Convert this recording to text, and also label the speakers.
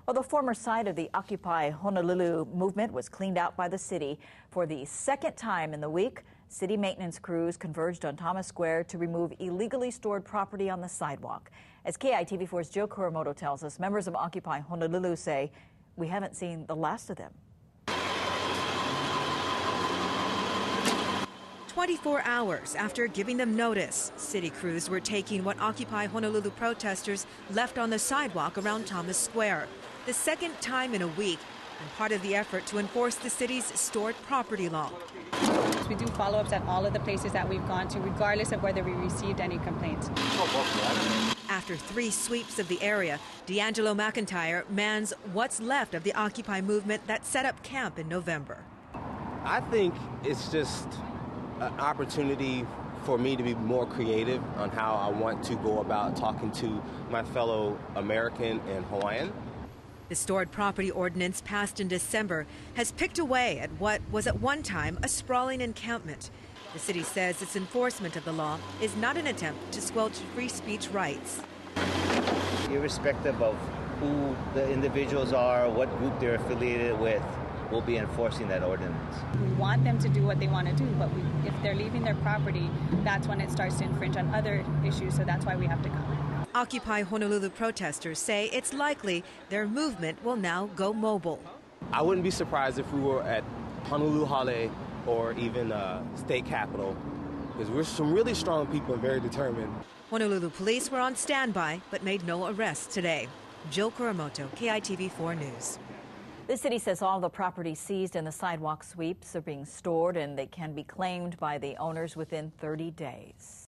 Speaker 1: Well, the former site of the Occupy Honolulu movement was cleaned out by the city. For the second time in the week, city maintenance crews converged on Thomas Square to remove illegally stored property on the sidewalk. As KITV4's Joe Kuramoto tells us, members of Occupy Honolulu say, "We haven't seen the last of them."
Speaker 2: 24 hours after giving them notice, city crews were taking what Occupy Honolulu protesters left on the sidewalk around Thomas Square. The second time in a week, and part of the effort to enforce the city's stored property law.
Speaker 3: We do follow-ups at all of the places that we've gone to, regardless of whether we received any complaints.
Speaker 2: After 3 sweeps of the area, D'Angelo McIntyre mans what's left of the Occupy movement that set up camp in November.
Speaker 4: I think it's just an opportunity for me to be more creative on how I want to go about talking to my fellow American and Hawaiian.
Speaker 2: The stored property ordinance passed in December has picked away at what was at one time a sprawling encampment. The city says its enforcement of the law is not an attempt to squelch free speech rights.
Speaker 5: Irrespective of who the individuals are, what group they're affiliated with, we'll be enforcing that ordinance.
Speaker 3: We want them to do what they want to do, but if they're leaving their property, that's when it starts to infringe on other issues, so that's why we have to come.
Speaker 2: Occupy Honolulu protesters say it's likely their movement will now go mobile.
Speaker 4: I wouldn't be surprised if we were at Honolulu Hale or even state capitol, because we're some really strong people and very determined.
Speaker 2: Honolulu police were on standby but made no arrests today. Jill Kuramoto, KITV4 News.
Speaker 1: The city says all the property seized in the sidewalk sweeps are being stored and they can be claimed by the owners within 30 days.